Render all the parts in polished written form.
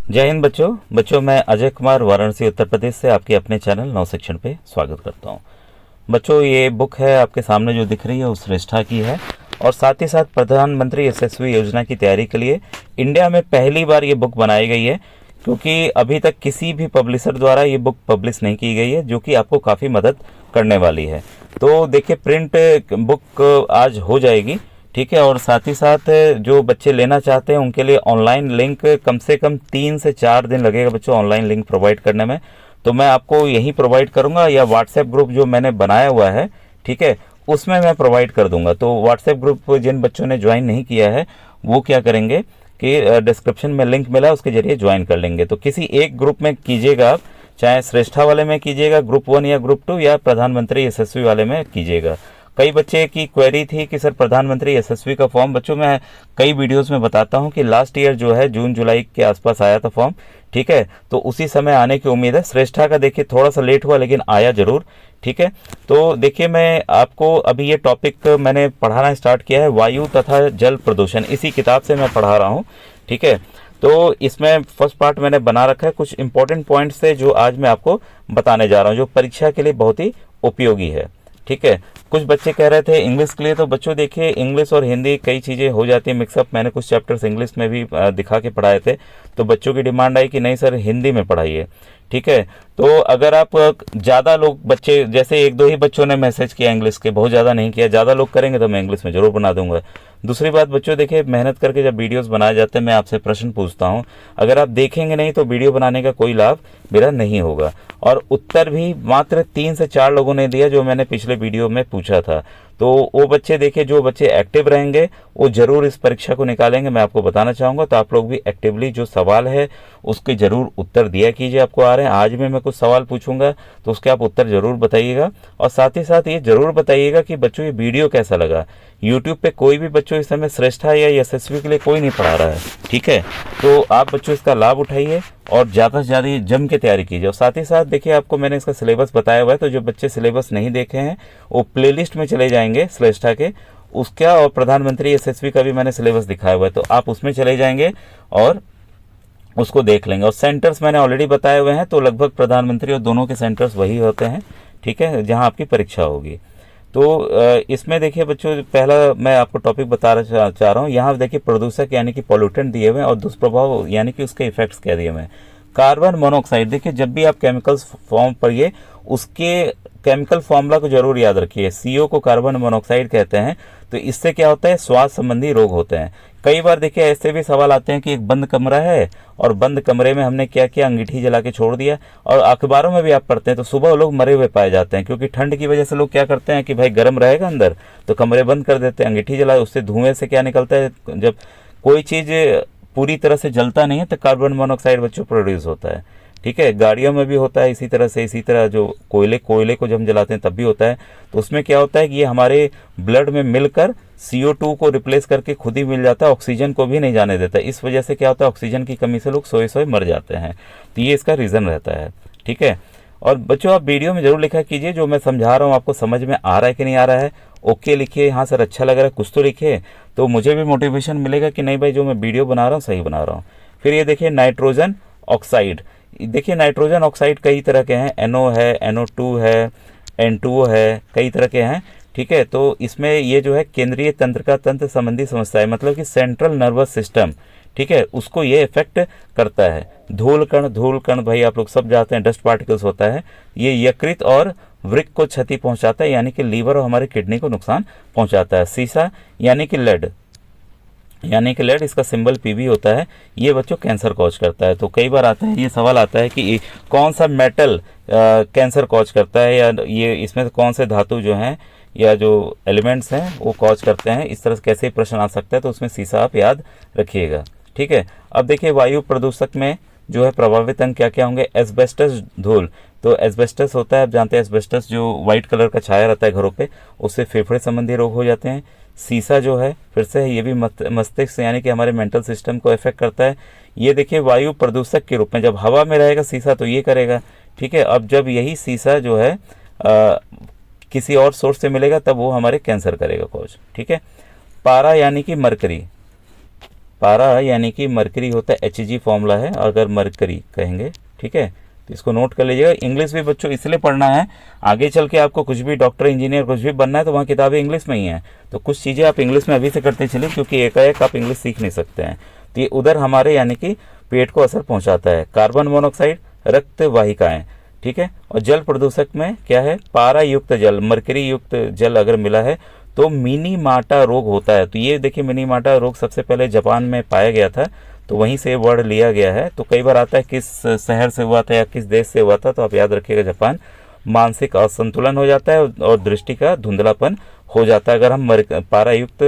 जय हिंद बच्चों मैं अजय कुमार वाराणसी उत्तर प्रदेश से आपके अपने चैनल नव शिक्षण पे स्वागत करता हूँ। बच्चों ये बुक है आपके सामने जो दिख रही है वो श्रेष्ठा की है और साथ ही साथ प्रधानमंत्री यशस्वी योजना की तैयारी के लिए इंडिया में पहली बार ये बुक बनाई गई है, क्योंकि अभी तक किसी भी पब्लिशर द्वारा ये बुक पब्लिश नहीं की गई है, जो कि आपको काफ़ी मदद करने वाली है। तो देखिए प्रिंट बुक आज हो जाएगी, ठीक है। और साथ ही साथ जो बच्चे लेना चाहते हैं उनके लिए ऑनलाइन लिंक कम से कम 3 से 4 दिन लगेगा बच्चों ऑनलाइन लिंक प्रोवाइड करने में। तो मैं आपको यही प्रोवाइड करूंगा या व्हाट्सएप ग्रुप जो मैंने बनाया हुआ है, ठीक है, उसमें मैं प्रोवाइड कर दूंगा। तो व्हाट्सएप ग्रुप जिन बच्चों ने ज्वाइन नहीं किया है वो क्या करेंगे कि डिस्क्रिप्शन में लिंक मिला है उसके जरिए ज्वाइन कर लेंगे। तो किसी एक ग्रुप में कीजिएगा आप, चाहे श्रेष्ठा वाले में कीजिएगा ग्रुप 1 या ग्रुप 2 या प्रधानमंत्री यशस्वी वाले में कीजिएगा। कई बच्चे की क्वेरी थी कि सर प्रधानमंत्री यशस्वी का फॉर्म, बच्चों मैं कई वीडियोस में बताता हूं कि लास्ट ईयर जो है जून जुलाई के आसपास आया था फॉर्म, ठीक है। तो उसी समय आने की उम्मीद है। श्रेष्ठा का देखिए थोड़ा सा लेट हुआ लेकिन आया जरूर, ठीक है। तो देखिए मैं आपको अभी ये टॉपिक मैंने पढ़ाना स्टार्ट किया है, वायु तथा जल प्रदूषण, इसी किताब से मैं पढ़ा रहा हूँ, ठीक है। तो इसमें फर्स्ट पार्ट मैंने बना रखा है, कुछ इंपॉर्टेंट पॉइंट्स है जो आज मैं आपको बताने जा रहा हूँ, जो परीक्षा के लिए बहुत ही उपयोगी है, ठीक है। कुछ बच्चे कह रहे थे इंग्लिश के लिए, तो बच्चों देखिए इंग्लिश और हिंदी कई चीज़ें हो जाती है मिक्सअप। मैंने कुछ चैप्टर्स इंग्लिश में भी दिखा के पढ़ाए थे, तो बच्चों की डिमांड आई कि नहीं सर हिंदी में पढ़ाइए, ठीक है। तो अगर आप ज़्यादा लोग बच्चे, जैसे एक दो ही बच्चों ने मैसेज किया इंग्लिश के, बहुत ज़्यादा नहीं किया, ज़्यादा लोग करेंगे तो मैं इंग्लिश में जरूर बना दूंगा। दूसरी बात बच्चों देखिए मेहनत करके जब वीडियोस बनाए जाते हैं मैं आपसे प्रश्न पूछता हूं, अगर आप देखेंगे नहीं तो वीडियो बनाने का कोई लाभ मेरा नहीं होगा। और उत्तर भी मात्र 3 से 4 लोगों ने दिया जो मैंने पिछले वीडियो में पूछा था। तो वो बच्चे देखिए, जो बच्चे एक्टिव रहेंगे वो जरूर इस परीक्षा को निकालेंगे, मैं आपको बताना चाहूंगा। तो आप लोग भी एक्टिवली जो सवाल है उसके जरूर उत्तर दिया कीजिए। आपको आ रहे हैं, आज भी मैं कुछ सवाल पूछूंगा तो उसके आप उत्तर जरूर बताइएगा। और साथ ही साथ ये जरूर बताइएगा कि बच्चों ये वीडियो कैसा लगा। यूट्यूब पे कोई भी बच्चों इस समय श्रेष्ठा या यशस्वी के लिए कोई नहीं पढ़ा रहा है, ठीक है। तो आप बच्चों इसका लाभ उठाइए और ज़्यादा से ज़्यादा जम के तैयारी कीजिए। और साथ ही साथ देखिए आपको मैंने इसका सिलेबस बताया हुआ है, तो जो बच्चे सिलेबस नहीं देखे हैं वो प्लेलिस्ट में चले जाएंगे श्रेष्ठा के, उसका और प्रधानमंत्री यशस्वी का भी मैंने सिलेबस दिखाया हुआ है, तो आप उसमें चले जाएंगे और उसको देख लेंगे। और सेंटर्स मैंने ऑलरेडी बताए हुए हैं, तो लगभग प्रधानमंत्री और दोनों के सेंटर्स वही होते हैं, ठीक है, जहां आपकी परीक्षा होगी। तो इसमें देखिए बच्चों पहला मैं आपको टॉपिक बता चाह रहा हूँ। यहाँ देखिए प्रदूषक यानी कि पॉल्यूटेंट दिए हुए हैं और दुष्प्रभाव यानी कि उसके इफेक्ट्स क्या दिए हुए हैं। कार्बन मोनोऑक्साइड, देखिए जब भी आप केमिकल्स फॉर्म पढ़िए उसके केमिकल फॉर्मूला को जरूर याद रखिए। CO को कार्बन मोनोऑक्साइड कहते हैं। तो इससे क्या होता है, श्वास संबंधी रोग होते हैं। कई बार देखिए ऐसे भी सवाल आते हैं कि एक बंद कमरा है और बंद कमरे में हमने क्या किया, अंगीठी जला के छोड़ दिया। और अखबारों में भी आप पढ़ते हैं तो सुबह लोग मरे हुए पाए जाते हैं, क्योंकि ठंड की वजह से लोग क्या करते हैं कि भाई गर्म रहेगा अंदर तो कमरे बंद कर देते हैं, अंगीठी जलाए। उससे धुएं से क्या निकलता है, जब कोई चीज़ पूरी तरह से जलता नहीं है तो कार्बन मोनोऑक्साइड बच्चों प्रोड्यूस होता है, ठीक है। गाड़ियों में भी होता है इसी तरह से, इसी तरह जो कोयले को जब हम जलाते हैं तब भी होता है। तो उसमें क्या होता है कि ये हमारे ब्लड में मिलकर CO2 को रिप्लेस करके खुद ही मिल जाता है, ऑक्सीजन को भी नहीं जाने देता। इस वजह से क्या होता है, ऑक्सीजन की कमी से लोग सोए मर जाते हैं। तो ये इसका रीज़न रहता है, ठीक है। और बच्चों आप वीडियो में जरूर लिखा कीजिए जो मैं समझा रहा हूँ आपको समझ में आ रहा है कि नहीं आ रहा है। ओके लिखिए, हाँ सर अच्छा लग रहा है, कुछ तो लिखिए, तो मुझे भी मोटिवेशन मिलेगा कि नहीं भाई जो मैं वीडियो बना रहा हूँ सही बना रहा हूँ। फिर ये देखिए नाइट्रोजन ऑक्साइड, देखिए नाइट्रोजन ऑक्साइड कई तरह के हैं, NO है, NO2 है, N2O है, कई तरह के हैं, ठीक है। तो इसमें ये जो है केंद्रीय तंत्र संबंधी समस्या है, मतलब कि सेंट्रल नर्वस सिस्टम, ठीक है, उसको ये इफेक्ट करता है। धूल कण भाई आप लोग सब जानते हैं, डस्ट पार्टिकल्स होता है, ये यकृत और वृक्क को क्षति पहुंचाता है, यानी कि लीवर और हमारी किडनी को नुकसान पहुंचाता है। सीसा यानी कि लेड, इसका सिंबल Pb होता है, ये बच्चों कैंसर कॉज करता है। तो कई बार आता है ये सवाल आता है कि कौन सा मेटल कैंसर कॉज करता है, या ये इसमें से कौन से धातु जो हैं या जो एलिमेंट्स हैं वो कॉज करते हैं, इस तरह से कैसे प्रश्न आ सकता है। तो उसमें सीसा आप याद रखिएगा, ठीक है। अब देखिए वायु प्रदूषक में जो है प्रभावित अंग क्या क्या होंगे। एस्बेस्टस धूल, तो एस्बेस्टस होता है, आप जानते हैं एस्बेस्टस जो व्हाइट कलर का छाया रहता है घरों पे, उससे फेफड़े संबंधी रोग हो जाते हैं। सीसा जो है फिर से ये भी मस्तिष्क यानी कि हमारे मेंटल सिस्टम को इफेक्ट करता है। ये देखिए वायु प्रदूषक के रूप में जब हवा में रहेगा सीसा तो ये करेगा, ठीक है। अब जब यही सीसा जो है किसी और सोर्स से मिलेगा तब वो हमारे कैंसर करेगा कॉज, ठीक है। पारा यानी कि मरकरी, पारा यानी कि मरकरी होता है, Hg फॉर्मूला है अगर मरकरी कहेंगे, ठीक है। तो इसको नोट कर लीजिएगा। इंग्लिश भी बच्चों इसलिए पढ़ना है, आगे चल के आपको कुछ भी डॉक्टर इंजीनियर कुछ भी बनना है तो वहाँ किताबें इंग्लिश में ही हैं, तो कुछ चीज़ें आप इंग्लिश में अभी से करते चलिए, क्योंकि एकाएक आप इंग्लिश सीख नहीं सकते हैं। तो ये उधर हमारे यानी कि पेट को असर पहुँचाता है। कार्बन मोनोऑक्साइड रक्त वाहिकाएँ, ठीक है। और जल प्रदूषक में क्या है, पारा युक्त जल, मरकरी युक्त जल अगर मिला है तो मिनीमाटा रोग होता है। तो ये देखिए मिनीमाटा रोग सबसे पहले जापान में पाया गया था, तो वहीं से वर्ड लिया गया है। तो कई बार आता है किस शहर से हुआ था या किस देश से हुआ था, तो आप याद रखिएगा जापान। मानसिक असंतुलन हो जाता है और दृष्टि का धुंधलापन हो जाता है अगर हम पारा युक्त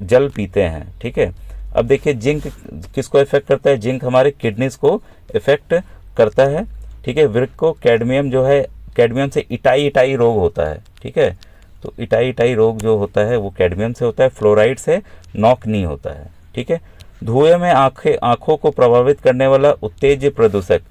जल पीते हैं, ठीक है। अब देखिए जिंक किसको इफेक्ट करता है, जिंक हमारे किडनीज को इफेक्ट करता है, ठीक है। वृक्क को कैडमियम जो है, कैडमियम से इटाई रोग होता है, ठीक है। तो इटाई रोग जो होता है वो कैडमियम से होता है, फ्लोराइड से नॉक नहीं होता है, ठीक है। धुएं में आंखों को प्रभावित करने वाला उत्तेज्य प्रदूषक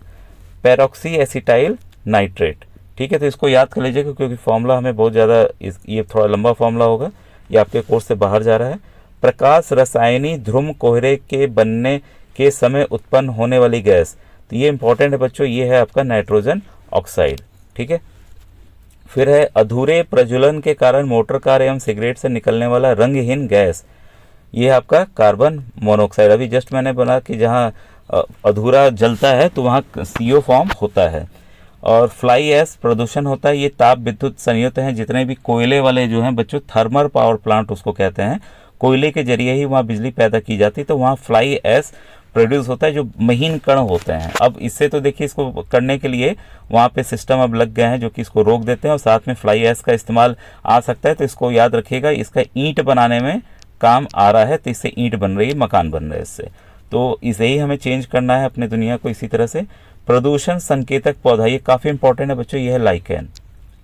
पेरोक्सी एसिटाइल नाइट्रेट, ठीक है। तो इसको याद कर लीजिएगा क्योंकि फॉर्मूला हमें बहुत ज़्यादा ये थोड़ा लंबा फॉर्मूला होगा, ये आपके कोर्स से बाहर जा रहा है। प्रकाश रसायनी ध्रुव कोहरे के बनने के समय उत्पन्न होने वाली गैस, तो ये इंपॉर्टेंट है बच्चों, ये है आपका नाइट्रोजन ऑक्साइड, ठीक है। फिर है अधूरे प्रज्वलन के कारण मोटर कार एवं सिगरेट से निकलने वाला रंगहीन गैस, ये आपका कार्बन मोनोऑक्साइड। अभी जस्ट मैंने बोला कि जहाँ अधूरा जलता है तो वहाँ CO फॉर्म होता है। और फ्लाई ऐश प्रदूषण होता है, ये ताप विद्युत संयंत्र हैं जितने भी कोयले वाले जो हैं बच्चों, थर्मल पावर प्लांट उसको कहते हैं, कोयले के जरिए ही वहाँ बिजली पैदा की जाती है, तो वहाँ फ्लाई ऐश प्रोड्यूस होता है जो महीन कण होते हैं। अब इससे तो देखिए इसको करने के लिए वहाँ पे सिस्टम अब लग गए हैं जो कि इसको रोक देते हैं और साथ में फ्लाई ऐश का इस्तेमाल आ सकता है। तो इसको याद रखिएगा, इसका ईंट बनाने में काम आ रहा है, तो इससे ईंट बन रही है, मकान बन रहे हैं इससे। तो इसे ही हमें चेंज करना है अपने दुनिया को इसी तरह से। प्रदूषण संकेतक पौधा, ये काफ़ी इंपॉर्टेंट है बच्चों, ये है लाइकेन,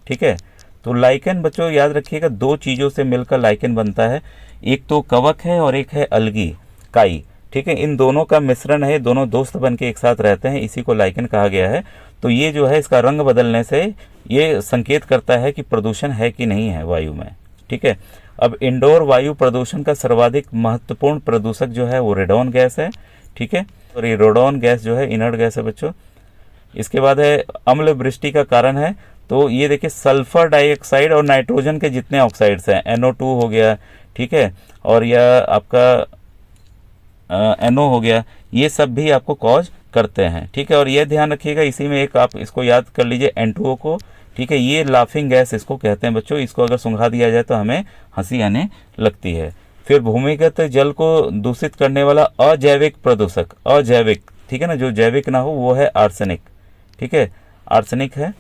ठीक है। तो लाइकेन बच्चों याद रखिएगा, दो चीज़ों से मिलकर लाइकेन बनता है, एक तो कवक है और एक है अलगी काई, ठीक है। इन दोनों का मिश्रण है, दोनों दोस्त बन के एक साथ रहते हैं, इसी को लाइकेन कहा गया है। तो ये जो है इसका रंग बदलने से ये संकेत करता है कि प्रदूषण है कि नहीं है वायु में, ठीक है। अब इंडोर वायु प्रदूषण का सर्वाधिक महत्वपूर्ण प्रदूषक जो है वो रेडॉन गैस है, ठीक है। और ये रेडॉन गैस जो है इनर्ट गैस है बच्चों। इसके बाद है अम्ल वृष्टि का कारण है, तो ये देखिए सल्फर डाइऑक्साइड और नाइट्रोजन के जितने ऑक्साइड्स हैं, NO2 हो गया, ठीक है, और यह आपका NO हो गया, ये सब भी आपको कॉज करते हैं, ठीक है। और ये ध्यान रखिएगा, इसी में एक आप इसको याद कर लीजिए N2O को, ठीक है। ये लाफिंग गैस इसको कहते हैं बच्चों, इसको अगर सुंघा दिया जाए तो हमें हंसी आने लगती है। फिर भूमिगत जल को दूषित करने वाला अजैविक प्रदूषक, अजैविक, ठीक है ना, जो जैविक ना हो वो है आर्सेनिक, ठीक है, आर्सेनिक है।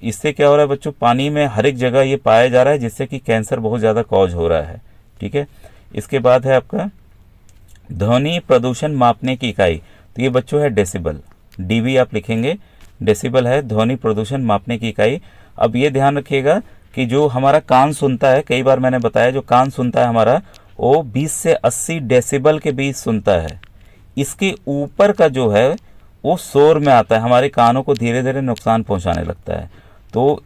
इससे क्या हो रहा है बच्चों, पानी में हर एक जगह ये पाया जा रहा है, जिससे कि कैंसर बहुत ज़्यादा कॉज हो रहा है, ठीक है। इसके बाद है आपका ध्वनि प्रदूषण मापने की इकाई, तो ये बच्चों है डेसिबल, DB आप लिखेंगे, डेसिबल है ध्वनि प्रदूषण मापने की इकाई। अब ये ध्यान रखिएगा कि जो हमारा कान सुनता है, कई बार मैंने बताया जो कान सुनता है हमारा, वो 20 से 80 डेसिबल के बीच सुनता है। इसके ऊपर का जो है वो शोर में आता है, हमारे कानों को धीरे धीरे नुकसान पहुंचाने लगता है। तो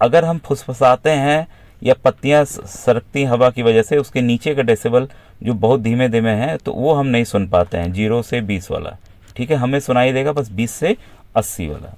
अगर हम फुसफुसाते हैं या पत्तियां सरकती हवा की वजह से, उसके नीचे का डेसिबल जो बहुत धीमे धीमे है, तो वो हम नहीं सुन पाते हैं, 0 से 20 वाला, ठीक है। हमें सुनाई देगा बस 20 से 80 वाला,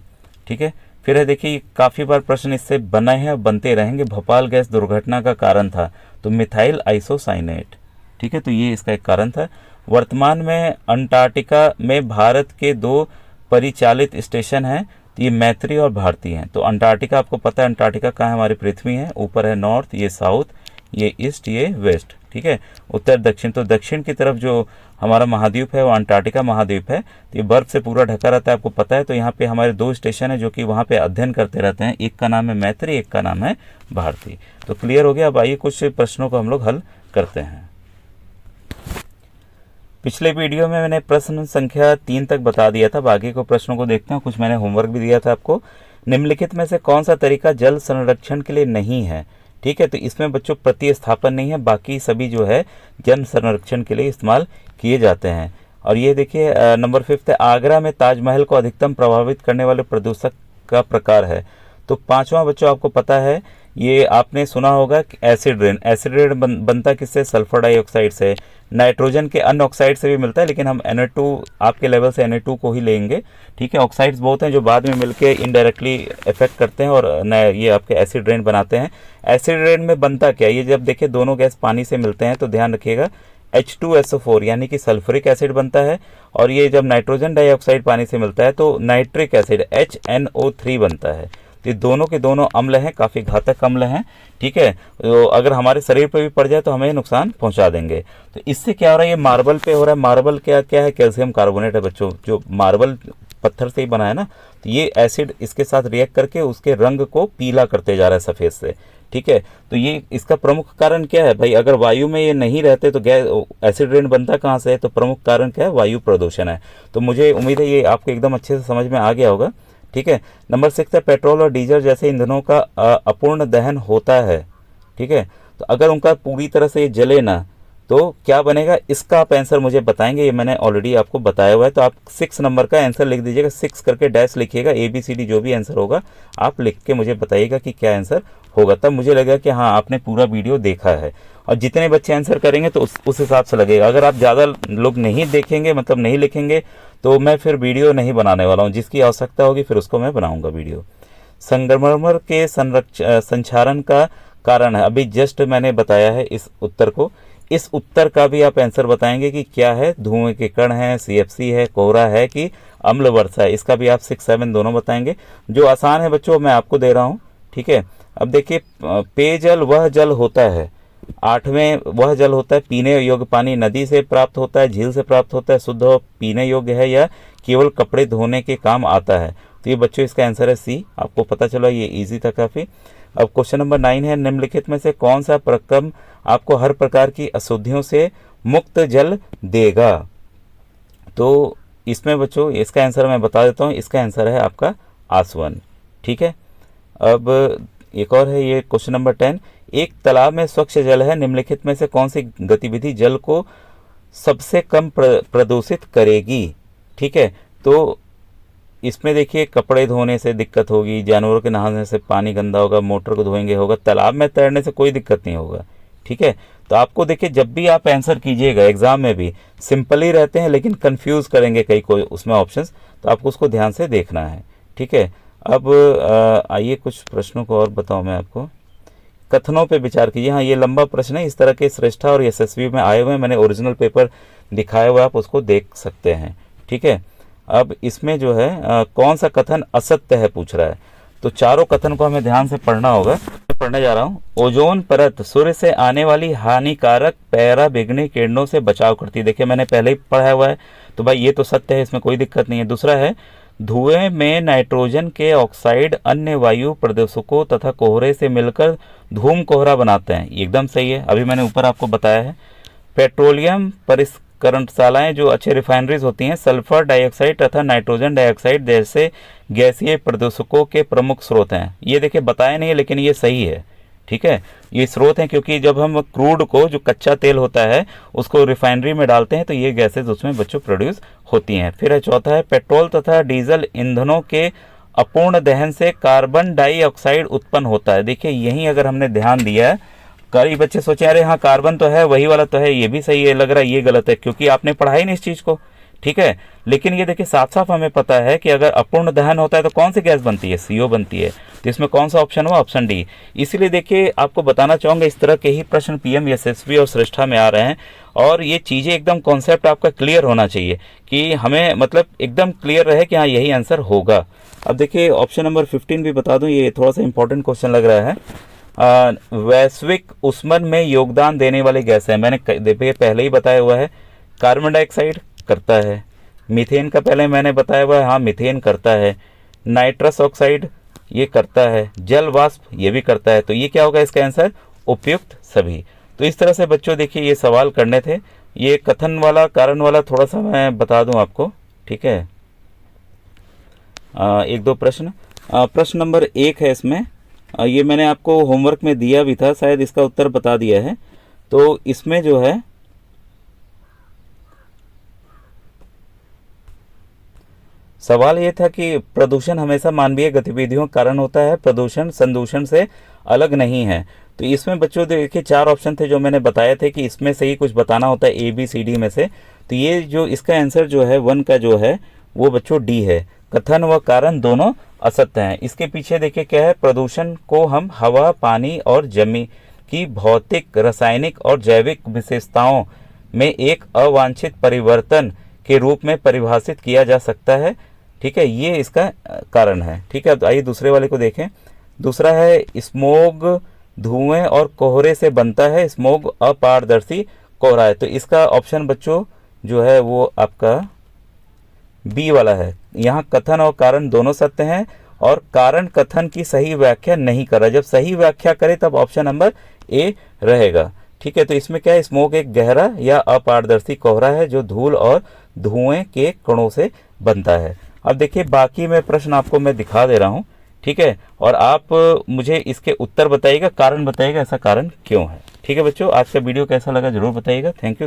ठीक है। फिर है देखिए काफ़ी बार प्रश्न इससे बने हैं और बनते रहेंगे, भोपाल गैस दुर्घटना का कारण था, तो मिथाइल आइसोसाइनेट, ठीक है। तो ये इसका एक कारण था। वर्तमान में अंटार्कटिका में भारत के 2 परिचालित स्टेशन हैं, तो ये मैत्री और भारती हैं। तो अंटार्कटिका आपको पता है, अंटार्कटिका कहाँ है, हमारी पृथ्वी है, ऊपर है नॉर्थ, ये साउथ, ये ईस्ट, ये वेस्ट, ठीक है, उत्तर दक्षिण। तो दक्षिण की तरफ जो हमारा महाद्वीप है वो अंटार्कटिका महाद्वीप है, तो ये बर्फ से पूरा ढका रहता है, आपको पता है। तो यहाँ पे हमारे 2 स्टेशन है जो कि वहाँ पे अध्ययन करते रहते हैं, एक का नाम है मैत्री, एक का नाम है भारती। तो क्लियर हो गया। अब आइए कुछ प्रश्नों को हम लोग हल करते हैं। पिछले वीडियो में मैंने प्रश्न संख्या 3 तक बता दिया था, बाकी को प्रश्नों को देखते हैं, कुछ मैंने होमवर्क भी दिया था आपको। निम्नलिखित में से कौन सा तरीका जल संरक्षण के लिए नहीं है, ठीक है। तो इसमें बच्चों प्रतिस्थापन नहीं है, बाकी सभी जो है जल संरक्षण के लिए इस्तेमाल किए जाते हैं। और ये देखिए नंबर 5 है, आगरा में ताजमहल को अधिकतम प्रभावित करने वाले प्रदूषक का प्रकार है। तो 5वां बच्चों आपको पता है ये आपने सुना होगा कि एसिड रेन, एसिड रेन बनता किससे? सल्फर डाइऑक्साइड से। नाइट्रोजन के अन्य ऑक्साइड से भी मिलता है, लेकिन हम Na2 आपके लेवल से Na2 को ही लेंगे, ठीक है। ऑक्साइड्स बहुत हैं जो बाद में मिलके इनडायरेक्टली इफेक्ट करते हैं और ये आपके एसिड रेन बनाते हैं। एसिड रेन में बनता क्या है? ये जब देखिए दोनों गैस पानी से मिलते हैं तो ध्यान रखिएगा H2SO4 यानी कि सल्फ्यूरिक एसिड बनता है, और ये जब नाइट्रोजन डाइऑक्साइड पानी से मिलता है तो नाइट्रिक एसिड HNO3 बनता है। तो ये दोनों के दोनों अम्ल हैं, काफ़ी घातक अम्ल हैं, ठीक है। तो अगर हमारे शरीर पर भी पड़ जाए तो हमें नुकसान पहुंचा देंगे। तो इससे क्या हो रहा है? ये मार्बल पे हो रहा है। मार्बल क्या क्या है? कैल्शियम कार्बोनेट है बच्चों, जो मार्बल पत्थर से ही बना है ना, तो ये एसिड इसके साथ रिएक्ट करके उसके रंग को पीला करते जा रहा है सफ़ेद से, ठीक है। तो ये इसका प्रमुख कारण क्या है भाई? अगर वायु में ये नहीं रहते तो गैस एसिड रेन बनता कहाँ से है? तो प्रमुख कारण क्या है? वायु प्रदूषण है। तो मुझे उम्मीद है ये आपको एकदम अच्छे से समझ में आ गया होगा, ठीक है। नंबर 6 है पेट्रोल और डीजल जैसे ईंधनों का अपूर्ण दहन होता है, ठीक है। तो अगर उनका पूरी तरह से जले ना तो क्या बनेगा? इसका आप आंसर मुझे बताएंगे, ये मैंने ऑलरेडी आपको बताया हुआ है। तो आप 6 नंबर का आंसर लिख दीजिएगा, 6 करके डैश लिखिएगा, ABCD जो भी आंसर होगा आप लिख के मुझे बताइएगा कि क्या आंसर होगा। तब मुझे लगेगा कि हाँ आपने पूरा वीडियो देखा है। और जितने बच्चे आंसर करेंगे तो उस हिसाब से लगेगा। अगर आप ज़्यादा लोग नहीं देखेंगे, मतलब नहीं लिखेंगे, तो मैं फिर वीडियो नहीं बनाने वाला हूँ। जिसकी आवश्यकता होगी फिर उसको मैं बनाऊँगा वीडियो। संगमरमर के संक्षारण का कारण है, अभी जस्ट मैंने बताया है इस उत्तर को। इस उत्तर का भी आप आंसर बताएंगे कि क्या है? धुएं के कण है, CFC है, कोहरा है कि अम्ल वर्षा है? इसका भी आप 6, 7 दोनों बताएंगे। जो आसान है बच्चों मैं आपको दे रहा हूँ, ठीक है। अब देखिए, पेयजल वह जल होता है, 8वें वह जल होता है पीने योग्य पानी नदी से प्राप्त होता है, झील से प्राप्त होता है, शुद्ध और पीने योग्य है या केवल कपड़े धोने के काम आता है? तो ये बच्चों इसका आंसर है C। आपको पता चला, ये इजी था काफ़ी। अब क्वेश्चन नंबर 9 है निम्नलिखित में से कौन सा प्रक्रम आपको हर प्रकार की अशुद्धियों से मुक्त जल देगा? तो इसमें बच्चों इसका आंसर मैं बता देता हूँ, इसका आंसर है आपका आसवन, ठीक है। अब एक और है, ये क्वेश्चन नंबर 10, एक तालाब में स्वच्छ जल है, निम्नलिखित में से कौन सी गतिविधि जल को सबसे कम प्रदूषित करेगी? ठीक है, तो इसमें देखिए कपड़े धोने से दिक्कत होगी, जानवरों के नहाने से पानी गंदा होगा, मोटर को धोएंगे होगा, तालाब में तैरने से कोई दिक्कत नहीं होगा, ठीक है। तो आपको देखिए जब भी आप आंसर कीजिएगा एग्जाम में भी सिंपल ही रहते हैं लेकिन कंफ्यूज करेंगे कई कोई उसमें ऑप्शंस, तो आपको उसको ध्यान से देखना है, ठीक है। अब आइए कुछ प्रश्नों को और बताऊं मैं आपको। कथनों पे विचार कीजिए। हाँ, ये लंबा प्रश्न है, इस तरह के श्रेष्ठा और यशस्वी में आए हुए हैं, मैंने ओरिजिनल पेपर दिखाया हुआ, आप उसको देख सकते हैं, ठीक है। अब इसमें जो है कौन सा कथन असत्य है पूछ रहा है, तो चारों कथन को हमें ध्यान से पढ़ना होगा। मैं पढ़ने जा रहा हूँ। ओजोन परत सूर्य से आने वाली हानिकारक पराबैंगनी किरणों से बचाव करती है। देखिए मैंने पहले ही पढ़ा हुआ है, तो भाई ये तो सत्य है, इसमें कोई दिक्कत नहीं है। दूसरा है धुएं में नाइट्रोजन के ऑक्साइड अन्य वायु प्रदूषकों तथा कोहरे से मिलकर धूम कोहरा बनाते हैं, एकदम सही है, अभी मैंने ऊपर आपको बताया है। पेट्रोलियम परिष्करणशालाएं जो अच्छे रिफाइनरीज होती हैं सल्फर डाइऑक्साइड तथा नाइट्रोजन डाइऑक्साइड जैसे गैसीय प्रदूषकों के प्रमुख स्रोत हैं। ये देखिए बताया नहीं है लेकिन ये सही है, ठीक है, ये स्रोत हैं, क्योंकि जब हम क्रूड को जो कच्चा तेल होता है उसको रिफाइनरी में डालते हैं तो ये गैसेज उसमें बच्चों प्रोड्यूस होती हैं। फिर है चौथा है पेट्रोल तथा डीजल ईंधनों के अपूर्ण दहन से कार्बन डाइऑक्साइड उत्पन्न होता है। देखिए यही अगर हमने ध्यान दिया है, कई बच्चे सोचे अरे हाँ कार्बन तो है, वही वाला तो है, ये भी सही है, लग रहा है ये गलत है क्योंकि आपने पढ़ा ही नहीं इस चीज़ को, ठीक है। लेकिन ये देखिए साफ साफ हमें पता है कि अगर अपूर्ण दहन होता है तो कौन सी गैस बनती है, CO बनती है। तो इसमें कौन सा ऑप्शन हुआ, ऑप्शन डी। इसीलिए देखिए आपको बताना चाहूँगा इस तरह के ही प्रश्न PM यशस्वी और श्रेष्ठा में आ रहे हैं, और ये चीज़ें एकदम कॉन्सेप्ट आपका क्लियर होना चाहिए कि हमें मतलब एकदम क्लियर रहे कि हाँ यही आंसर होगा। अब देखिए ऑप्शन नंबर 15 भी बता दूँ, ये थोड़ा सा इंपॉर्टेंट क्वेश्चन लग रहा है। वैश्विक ऊष्मन में योगदान देने वाली गैस है, मैंने देखिए पहले ही बताया हुआ है, कार्बन डाइऑक्साइड करता है, मीथेन का पहले मैंने बताया हुआ है, हाँ मीथेन करता है, नाइट्रस ऑक्साइड ये करता है, जल वाष्प ये भी करता है। तो ये क्या होगा इसका आंसर, उपयुक्त सभी। तो इस तरह से बच्चों देखिए ये सवाल करने थे, ये कथन वाला कारण वाला थोड़ा सा मैं बता दूं आपको, ठीक है। एक दो प्रश्न, प्रश्न नंबर 1 है इसमें, ये मैंने आपको होमवर्क में दिया भी था, शायद इसका उत्तर बता दिया है। तो इसमें जो है सवाल ये था कि प्रदूषण हमेशा मानवीय गतिविधियों के कारण होता है, प्रदूषण संदूषण से अलग नहीं है। तो इसमें बच्चों देखिए 4 ऑप्शन थे जो मैंने बताए थे कि इसमें से ही कुछ बताना होता है, ए बी सी डी में से। तो ये जो इसका आंसर जो है 1 का जो है वो बच्चों डी है। कथन व कारण दोनों असत्य हैं। इसके पीछे देखिए क्या है, प्रदूषण को हम हवा, पानी और जमीन की भौतिक, रासायनिक और जैविक विशेषताओं में एक अवांछित परिवर्तन के रूप में परिभाषित किया जा सकता है। ठीक है, ये इसका कारण है। ठीक है, अब आइए दूसरे वाले को देखें। दूसरा है स्मोग धुएं और कोहरे से बनता है, स्मोग अपारदर्शी कोहरा है। तो इसका ऑप्शन बच्चों जो है वो आपका बी वाला है। यहाँ कथन और कारण दोनों सत्य हैं और कारण कथन की सही व्याख्या नहीं कर रहा। जब सही व्याख्या करे तब ऑप्शन नंबर ए रहेगा। ठीक है, तो इसमें क्या है, स्मोक एक गहरा या अपारदर्शी कोहरा है जो धूल और धुएं के कणों से बनता है। अब देखिए बाकी में प्रश्न आपको मैं दिखा दे रहा हूँ। ठीक है, और आप मुझे इसके उत्तर बताइएगा, कारण बताइएगा ऐसा कारण क्यों है। ठीक है बच्चों, आज का वीडियो कैसा लगा जरूर बताइएगा। Thank you.